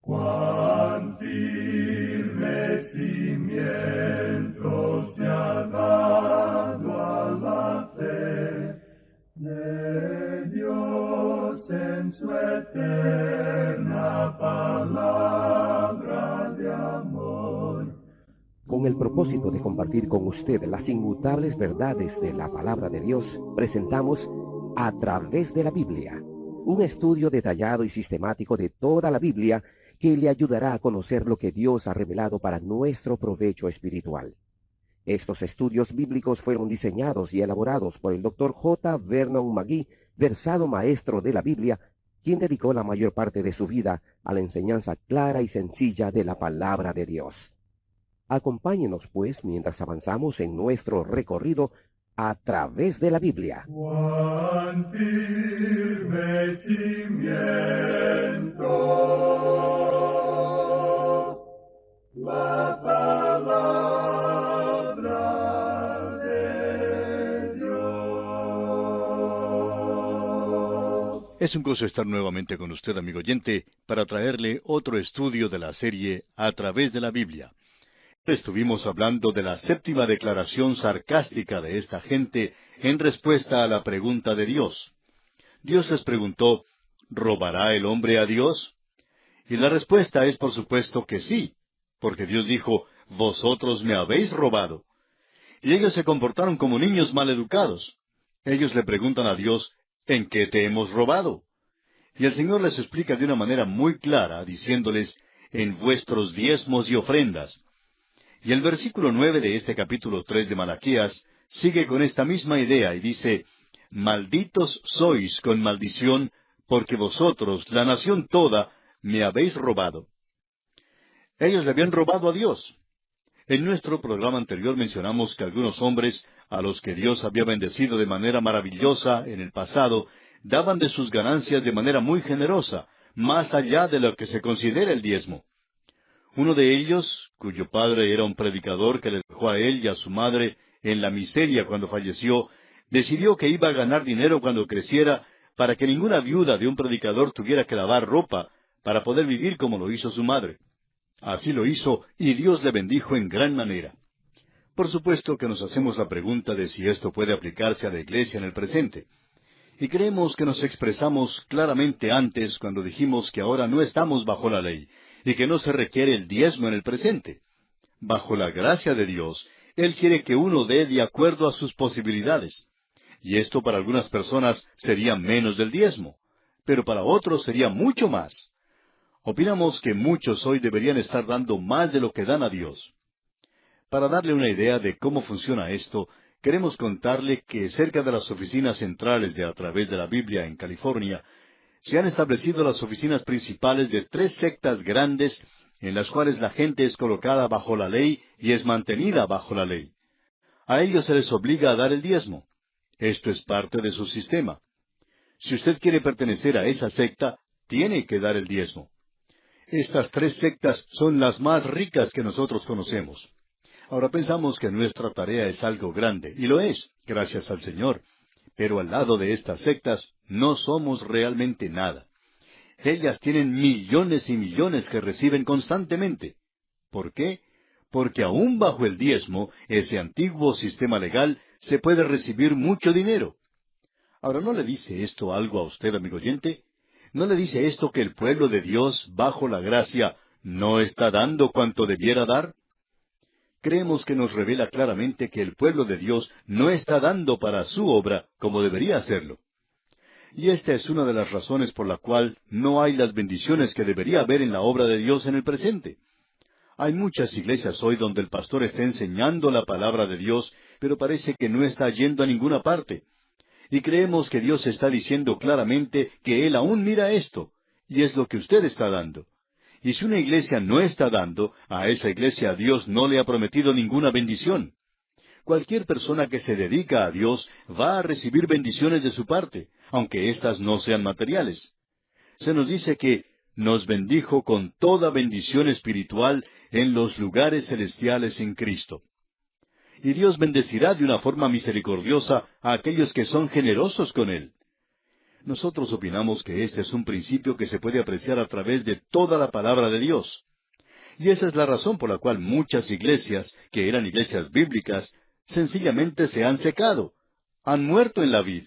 Cuán firme cimiento se ha dado a la fe de Dios en su eterna palabra de amor. Con el propósito de compartir con usted las inmutables verdades de la palabra de Dios, presentamos A través de la Biblia, un estudio detallado y sistemático de toda la Biblia que le ayudará a conocer lo que Dios ha revelado para nuestro provecho espiritual. Estos estudios bíblicos fueron diseñados y elaborados por el Dr. J. Vernon McGee, versado maestro de la Biblia, quien dedicó la mayor parte de su vida a la enseñanza clara y sencilla de la palabra de Dios. Acompáñenos, pues, mientras avanzamos en nuestro recorrido a través de la Biblia. Cuán firme cimiento la palabra de Dios. Es un gozo estar nuevamente con usted, amigo oyente, para traerle otro estudio de la serie A través de la Biblia. Estuvimos hablando de la séptima declaración sarcástica de esta gente en respuesta a la pregunta de Dios. Dios les preguntó, ¿robará el hombre a Dios? Y la respuesta es por supuesto que sí, porque Dios dijo, vosotros me habéis robado. Y ellos se comportaron como niños maleducados. Ellos le preguntan a Dios, ¿en qué te hemos robado? Y el Señor les explica de una manera muy clara, diciéndoles, en vuestros diezmos y ofrendas. Y el versículo 9 de este capítulo 3 de Malaquías sigue con esta misma idea y dice, malditos sois con maldición, porque vosotros, la nación toda, me habéis robado. Ellos le habían robado a Dios. En nuestro programa anterior mencionamos que algunos hombres, a los que Dios había bendecido de manera maravillosa en el pasado, daban de sus ganancias de manera muy generosa, más allá de lo que se considera el diezmo. Uno de ellos, cuyo padre era un predicador que le dejó a él y a su madre en la miseria cuando falleció, decidió que iba a ganar dinero cuando creciera para que ninguna viuda de un predicador tuviera que lavar ropa para poder vivir como lo hizo su madre. Así lo hizo y Dios le bendijo en gran manera. Por supuesto que nos hacemos la pregunta de si esto puede aplicarse a la iglesia en el presente. Y creemos que nos expresamos claramente antes cuando dijimos que ahora no estamos bajo la ley y que no se requiere el diezmo en el presente. Bajo la gracia de Dios, Él quiere que uno dé de acuerdo a sus posibilidades. Y esto para algunas personas sería menos del diezmo, pero para otros sería mucho más. Opinamos que muchos hoy deberían estar dando más de lo que dan a Dios. Para darle una idea de cómo funciona esto, queremos contarle que cerca de las oficinas centrales de A través de la Biblia en California, se han establecido las oficinas principales de 3 sectas grandes en las cuales la gente es colocada bajo la ley y es mantenida bajo la ley. A ellos se les obliga a dar el diezmo. Esto es parte de su sistema. Si usted quiere pertenecer a esa secta, tiene que dar el diezmo. Estas 3 sectas son las más ricas que nosotros conocemos. Ahora pensamos que nuestra tarea es algo grande, y lo es, gracias al Señor. Pero al lado de estas sectas no somos realmente nada. Ellas tienen millones y millones que reciben constantemente. ¿Por qué? Porque aún bajo el diezmo, ese antiguo sistema legal, se puede recibir mucho dinero. Ahora, ¿no le dice esto algo a usted, amigo oyente? ¿No le dice esto que el pueblo de Dios, bajo la gracia, no está dando cuanto debiera dar? Creemos que nos revela claramente que el pueblo de Dios no está dando para su obra como debería hacerlo. Y esta es una de las razones por la cual no hay las bendiciones que debería haber en la obra de Dios en el presente. Hay muchas iglesias hoy donde el pastor está enseñando la palabra de Dios, pero parece que no está yendo a ninguna parte. Y creemos que Dios está diciendo claramente que Él aún mira esto, y es lo que usted está dando. Y si una iglesia no está dando, a esa iglesia Dios no le ha prometido ninguna bendición. Cualquier persona que se dedica a Dios va a recibir bendiciones de su parte, aunque éstas no sean materiales. Se nos dice que nos bendijo con toda bendición espiritual en los lugares celestiales en Cristo. Y Dios bendecirá de una forma misericordiosa a aquellos que son generosos con Él. Nosotros opinamos que este es un principio que se puede apreciar a través de toda la palabra de Dios. Y esa es la razón por la cual muchas iglesias, que eran iglesias bíblicas, sencillamente se han secado, han muerto en la vid.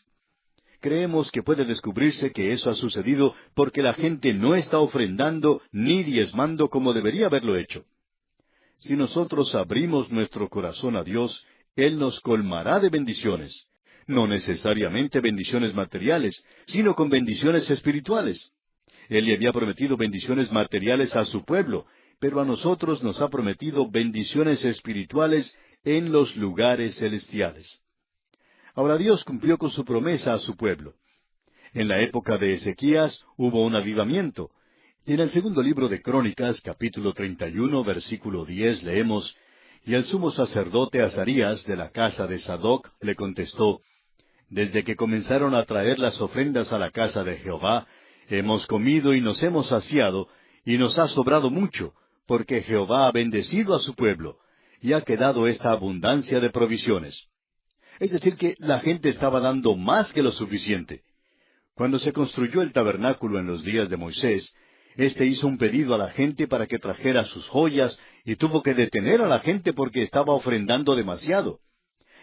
Creemos que puede descubrirse que eso ha sucedido porque la gente no está ofrendando ni diezmando como debería haberlo hecho. Si nosotros abrimos nuestro corazón a Dios, Él nos colmará de bendiciones. No necesariamente bendiciones materiales, sino con bendiciones espirituales. Él le había prometido bendiciones materiales a su pueblo, pero a nosotros nos ha prometido bendiciones espirituales en los lugares celestiales. Ahora Dios cumplió con su promesa a su pueblo. En la época de Ezequías hubo un avivamiento. Y en el segundo libro de Crónicas, capítulo 31, versículo 10, leemos: Y el sumo sacerdote Azarías, de la casa de Sadoc, le contestó: Desde que comenzaron a traer las ofrendas a la casa de Jehová, hemos comido y nos hemos saciado, y nos ha sobrado mucho, porque Jehová ha bendecido a su pueblo, y ha quedado esta abundancia de provisiones. Es decir, que la gente estaba dando más que lo suficiente. Cuando se construyó el tabernáculo en los días de Moisés, éste hizo un pedido a la gente para que trajera sus joyas, y tuvo que detener a la gente porque estaba ofrendando demasiado.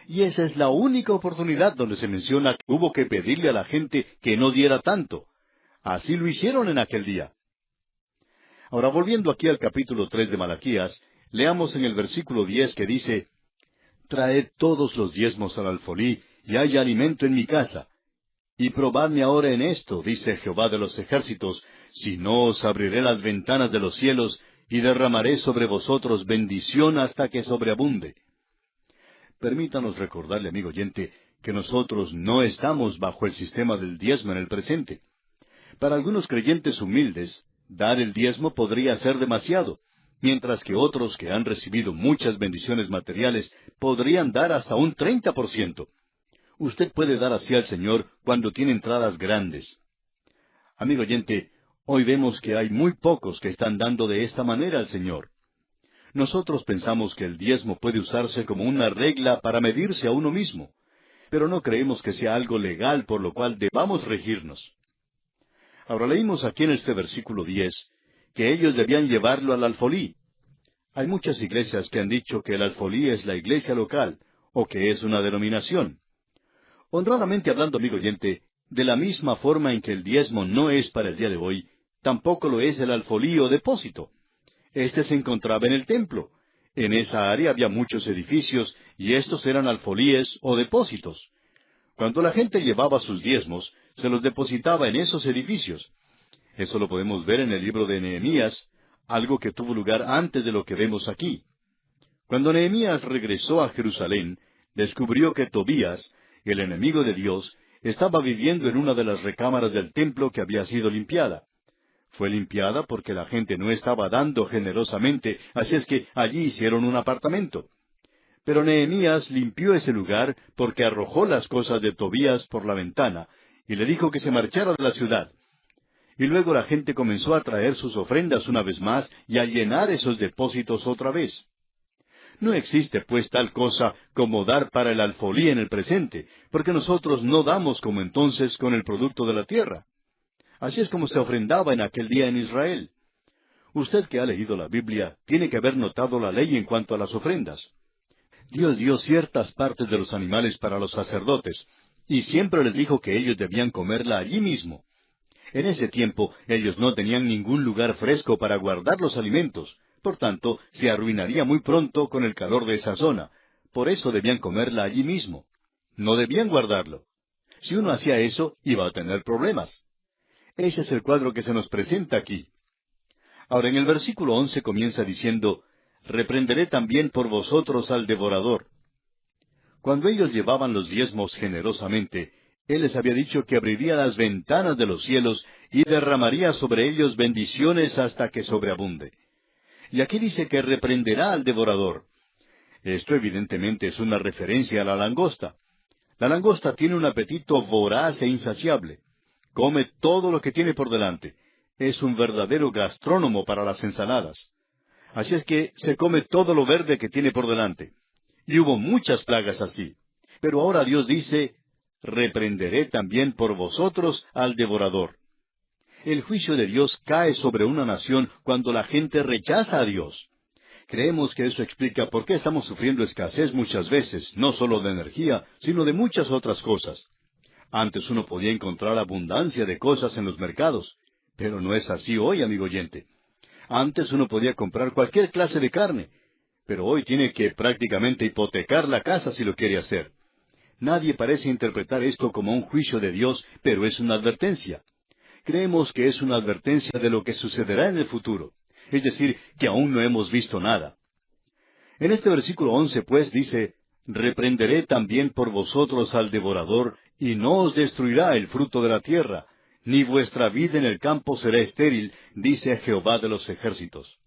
Y esa es la única oportunidad donde se menciona que hubo que pedirle a la gente que no diera tanto. Así lo hicieron en aquel día. Ahora, volviendo aquí al capítulo 3 de Malaquías, leamos en el versículo 10 que dice: Traed todos los diezmos al alfolí, y haya alimento en mi casa. Y probadme ahora en esto, dice Jehová de los ejércitos, si no os abriré las ventanas de los cielos, y derramaré sobre vosotros bendición hasta que sobreabunde. Permítanos recordarle, amigo oyente, que nosotros no estamos bajo el sistema del diezmo en el presente. Para algunos creyentes humildes, dar el diezmo podría ser demasiado, mientras que otros que han recibido muchas bendiciones materiales podrían dar hasta un 30%. Usted puede dar así al Señor cuando tiene entradas grandes. Amigo oyente, hoy vemos que hay muy pocos que están dando de esta manera al Señor. Nosotros pensamos que el diezmo puede usarse como una regla para medirse a uno mismo, pero no creemos que sea algo legal por lo cual debamos regirnos. Ahora leímos aquí en este versículo 10 que ellos debían llevarlo al alfolí. Hay muchas iglesias que han dicho que el alfolí es la iglesia local, o que es una denominación. Honradamente hablando, amigo oyente, de la misma forma en que el diezmo no es para el día de hoy, tampoco lo es el alfolí o depósito. Este se encontraba en el templo. En esa área había muchos edificios, y estos eran alfolíes o depósitos. Cuando la gente llevaba sus diezmos, se los depositaba en esos edificios. Eso lo podemos ver en el libro de Nehemías, algo que tuvo lugar antes de lo que vemos aquí. Cuando Nehemías regresó a Jerusalén, descubrió que Tobías, el enemigo de Dios, estaba viviendo en una de las recámaras del templo que había sido limpiada. Fue limpiada porque la gente no estaba dando generosamente, así es que allí hicieron un apartamento. Pero Nehemías limpió ese lugar porque arrojó las cosas de Tobías por la ventana y le dijo que se marchara de la ciudad. Y luego la gente comenzó a traer sus ofrendas una vez más y a llenar esos depósitos otra vez. No existe pues tal cosa como dar para el alfolí en el presente, porque nosotros no damos como entonces con el producto de la tierra. Así es como se ofrendaba en aquel día en Israel. Usted que ha leído la Biblia tiene que haber notado la ley en cuanto a las ofrendas. Dios dio ciertas partes de los animales para los sacerdotes, y siempre les dijo que ellos debían comerla allí mismo. En ese tiempo ellos no tenían ningún lugar fresco para guardar los alimentos, por tanto se arruinaría muy pronto con el calor de esa zona. Por eso debían comerla allí mismo. No debían guardarlo. Si uno hacía eso, iba a tener problemas. Ese es el cuadro que se nos presenta aquí. Ahora en el versículo 11 comienza diciendo: reprenderé también por vosotros al devorador. Cuando ellos llevaban los diezmos generosamente, Él les había dicho que abriría las ventanas de los cielos y derramaría sobre ellos bendiciones hasta que sobreabunde. Y aquí dice que reprenderá al devorador. Esto evidentemente es una referencia a la langosta. La langosta tiene un apetito voraz e insaciable. Come todo lo que tiene por delante. Es un verdadero gastrónomo para las ensaladas. Así es que se come todo lo verde que tiene por delante. Y hubo muchas plagas así. Pero ahora Dios dice: reprenderé también por vosotros al devorador. El juicio de Dios cae sobre una nación cuando la gente rechaza a Dios. Creemos que eso explica por qué estamos sufriendo escasez muchas veces, no solo de energía, sino de muchas otras cosas. Antes uno podía encontrar abundancia de cosas en los mercados, pero no es así hoy, amigo oyente. Antes uno podía comprar cualquier clase de carne, pero hoy tiene que prácticamente hipotecar la casa si lo quiere hacer. Nadie parece interpretar esto como un juicio de Dios, pero es una advertencia. Creemos que es una advertencia de lo que sucederá en el futuro, es decir, que aún no hemos visto nada. En este versículo 11, pues, dice, reprenderé también por vosotros al devorador, y no os destruirá el fruto de la tierra, ni vuestra vid en el campo será estéril, dice Jehová de los ejércitos.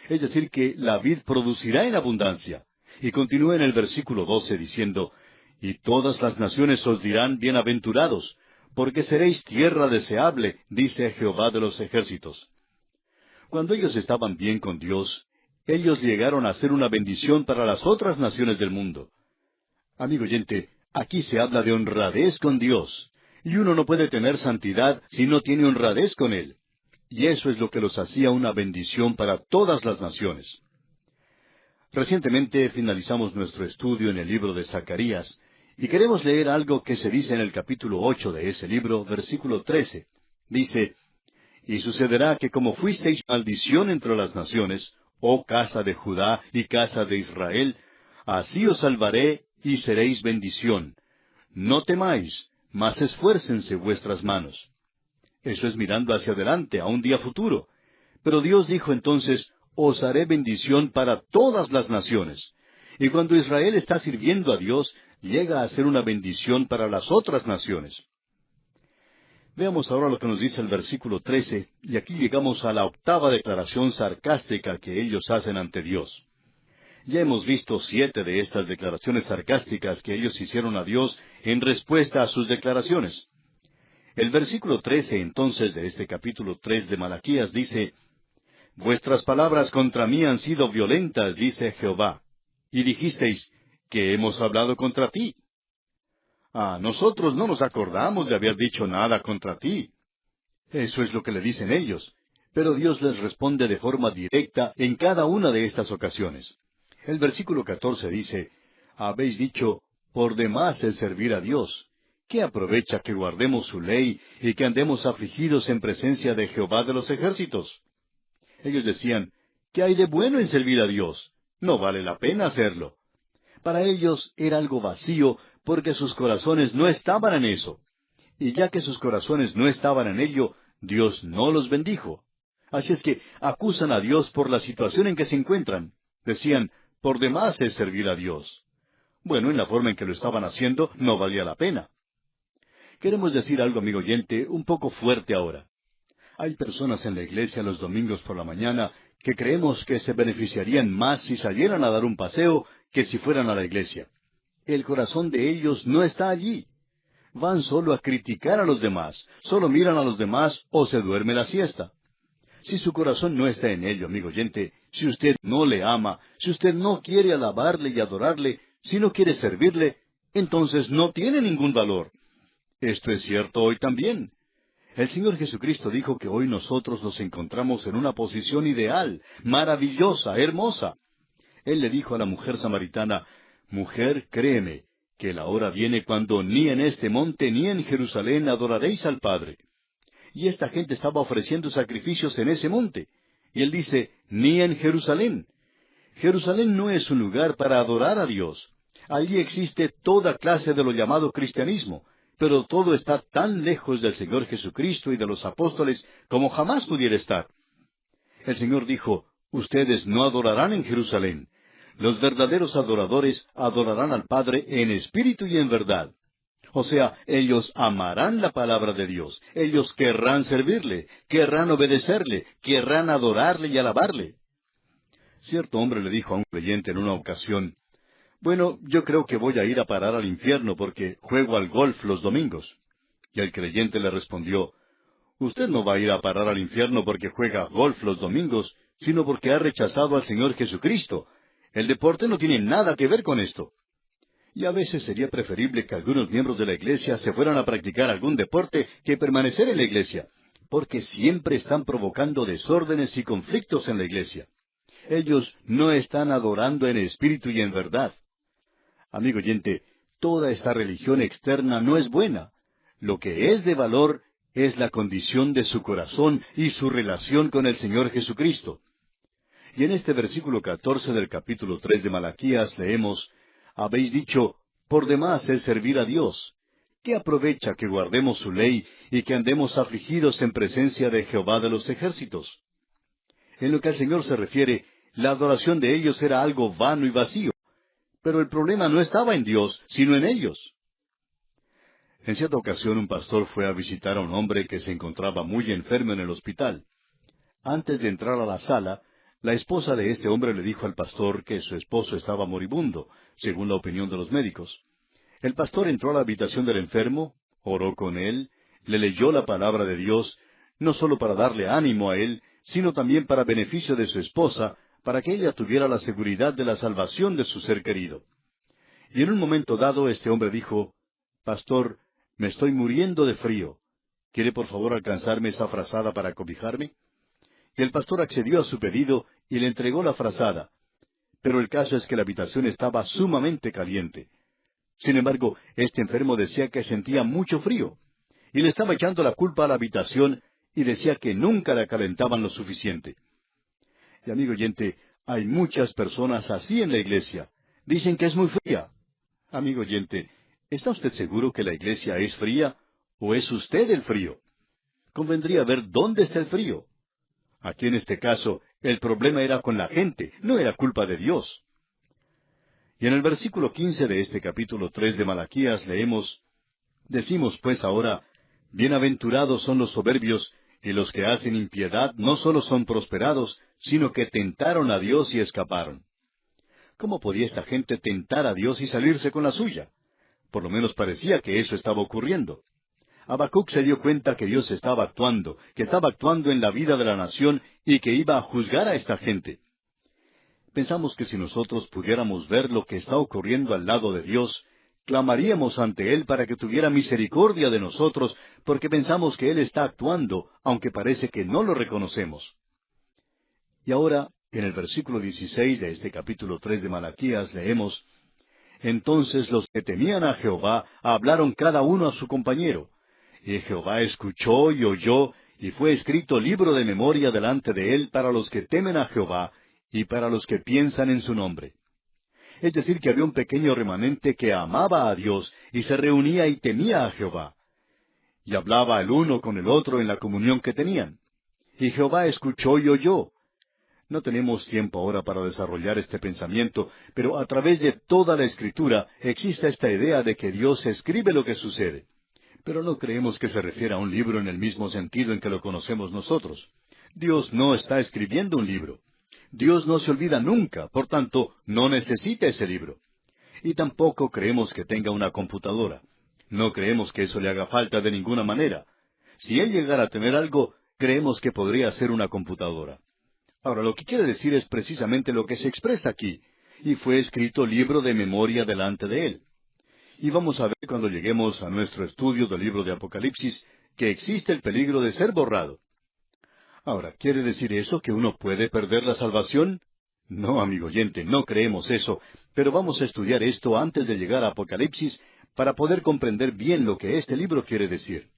Es decir, que la vid producirá en abundancia. Y continúa en el versículo 12 diciendo, y todas las naciones os dirán bienaventurados, porque seréis tierra deseable, dice Jehová de los ejércitos. Cuando ellos estaban bien con Dios, ellos llegaron a ser una bendición para las otras naciones del mundo. Amigo oyente, aquí se habla de honradez con Dios, y uno no puede tener santidad si no tiene honradez con Él. Y eso es lo que los hacía una bendición para todas las naciones. Recientemente finalizamos nuestro estudio en el libro de Zacarías, y queremos leer algo que se dice en el capítulo 8 de ese libro, versículo 13. Dice, y sucederá que como fuisteis maldición entre las naciones, oh casa de Judá y casa de Israel, así os salvaré y seréis bendición. No temáis, mas esfuércense vuestras manos. Eso es mirando hacia adelante, a un día futuro. Pero Dios dijo entonces, os haré bendición para todas las naciones. Y cuando Israel está sirviendo a Dios, llega a ser una bendición para las otras naciones. Veamos ahora lo que nos dice el versículo 13, y aquí llegamos a la octava declaración sarcástica que ellos hacen ante Dios. Ya hemos visto 7 de estas declaraciones sarcásticas que ellos hicieron a Dios en respuesta a sus declaraciones. El versículo 13 entonces de este capítulo 3 de Malaquías dice, vuestras palabras contra mí han sido violentas, dice Jehová, y dijisteis, que hemos hablado contra ti. Nosotros no nos acordamos de haber dicho nada contra ti. Eso es lo que le dicen ellos. Pero Dios les responde de forma directa en cada una de estas ocasiones. El versículo 14 dice, habéis dicho, por demás el servir a Dios. ¿Qué aprovecha que guardemos su ley y que andemos afligidos en presencia de Jehová de los ejércitos? Ellos decían, ¿qué hay de bueno en servir a Dios? No vale la pena hacerlo. Para ellos era algo vacío porque sus corazones no estaban en eso. Y ya que sus corazones no estaban en ello, Dios no los bendijo. Así es que acusan a Dios por la situación en que se encuentran. Decían, por demás es servir a Dios. Bueno, en la forma en que lo estaban haciendo, no valía la pena. Queremos decir algo, amigo oyente, un poco fuerte ahora. Hay personas en la iglesia los domingos por la mañana que creemos que se beneficiarían más si salieran a dar un paseo que si fueran a la iglesia. El corazón de ellos no está allí. Van solo a criticar a los demás, solo miran a los demás o se duerme la siesta. Si su corazón no está en ello, amigo oyente, si usted no le ama, si usted no quiere alabarle y adorarle, si no quiere servirle, entonces no tiene ningún valor. Esto es cierto hoy también. El Señor Jesucristo dijo que hoy nosotros nos encontramos en una posición ideal, maravillosa, hermosa. Él le dijo a la mujer samaritana, mujer, créeme, que la hora viene cuando ni en este monte ni en Jerusalén adoraréis al Padre. Y esta gente estaba ofreciendo sacrificios en ese monte. Y él dice, ni en Jerusalén. Jerusalén no es un lugar para adorar a Dios. Allí existe toda clase de lo llamado cristianismo, pero todo está tan lejos del Señor Jesucristo y de los apóstoles como jamás pudiera estar. El Señor dijo, ustedes no adorarán en Jerusalén. Los verdaderos adoradores adorarán al Padre en espíritu y en verdad. O sea, ellos amarán la palabra de Dios. Ellos querrán servirle, querrán obedecerle, querrán adorarle y alabarle. Cierto hombre le dijo a un creyente en una ocasión, bueno, yo creo que voy a ir a parar al infierno porque juego al golf los domingos. Y el creyente le respondió, usted no va a ir a parar al infierno porque juega golf los domingos, sino porque ha rechazado al Señor Jesucristo. El deporte no tiene nada que ver con esto. Y a veces sería preferible que algunos miembros de la iglesia se fueran a practicar algún deporte que permanecer en la iglesia, porque siempre están provocando desórdenes y conflictos en la iglesia. Ellos no están adorando en espíritu y en verdad. Amigo oyente, toda esta religión externa no es buena. Lo que es de valor es la condición de su corazón y su relación con el Señor Jesucristo. Y en este versículo 14 del capítulo 3 de Malaquías leemos: habéis dicho, por demás es servir a Dios. ¿Qué aprovecha que guardemos su ley y que andemos afligidos en presencia de Jehová de los ejércitos? En lo que al Señor se refiere, la adoración de ellos era algo vano y vacío. Pero el problema no estaba en Dios, sino en ellos. En cierta ocasión un pastor fue a visitar a un hombre que se encontraba muy enfermo en el hospital. Antes de entrar a la sala, la esposa de este hombre le dijo al pastor que su esposo estaba moribundo, según la opinión de los médicos. El pastor entró a la habitación del enfermo, oró con él, le leyó la palabra de Dios, no solo para darle ánimo a él, sino también para beneficio de su esposa, para que ella tuviera la seguridad de la salvación de su ser querido. Y en un momento dado este hombre dijo: Pastor, me estoy muriendo de frío. ¿Quiere por favor alcanzarme esa frazada para cobijarme? Y el pastor accedió a su pedido y le entregó la frazada. Pero el caso es que la habitación estaba sumamente caliente. Sin embargo, este enfermo decía que sentía mucho frío, y le estaba echando la culpa a la habitación y decía que nunca la calentaban lo suficiente. Y amigo oyente, hay muchas personas así en la iglesia. Dicen que es muy fría. Amigo oyente, ¿está usted seguro que la iglesia es fría o es usted el frío? Convendría ver dónde está el frío. Aquí en este caso, el problema era con la gente, no era culpa de Dios. Y en el versículo 15 de este capítulo 3 de Malaquías decimos pues ahora: bienaventurados son los soberbios, y los que hacen impiedad no solo son prosperados, sino que tentaron a Dios y escaparon. ¿Cómo podía esta gente tentar a Dios y salirse con la suya? Por lo menos parecía que eso estaba ocurriendo. Habacuc se dio cuenta que Dios estaba actuando, que estaba actuando en la vida de la nación y que iba a juzgar a esta gente. Pensamos que si nosotros pudiéramos ver lo que está ocurriendo al lado de Dios, clamaríamos ante Él para que tuviera misericordia de nosotros, porque pensamos que Él está actuando, aunque parece que no lo reconocemos. Y ahora, en el versículo 16 de este capítulo 3 de Malaquías leemos: entonces los que temían a Jehová hablaron cada uno a su compañero. Y Jehová escuchó y oyó, y fue escrito libro de memoria delante de él para los que temen a Jehová, y para los que piensan en su nombre. Es decir, que había un pequeño remanente que amaba a Dios, y se reunía y temía a Jehová. Y hablaba el uno con el otro en la comunión que tenían. Y Jehová escuchó y oyó. No tenemos tiempo ahora para desarrollar este pensamiento, pero a través de toda la Escritura existe esta idea de que Dios escribe lo que sucede. Pero no creemos que se refiera a un libro en el mismo sentido en que lo conocemos nosotros. Dios no está escribiendo un libro. Dios no se olvida nunca, por tanto, no necesita ese libro. Y tampoco creemos que tenga una computadora. No creemos que eso le haga falta de ninguna manera. Si Él llegara a tener algo, creemos que podría ser una computadora. Ahora, lo que quiere decir es precisamente lo que se expresa aquí. Y fue escrito libro de memoria delante de Él. Y vamos a ver cuando lleguemos a nuestro estudio del libro de Apocalipsis que existe el peligro de ser borrado. Ahora, ¿quiere decir eso que uno puede perder la salvación? No, amigo oyente, no creemos eso, pero vamos a estudiar esto antes de llegar a Apocalipsis para poder comprender bien lo que este libro quiere decir.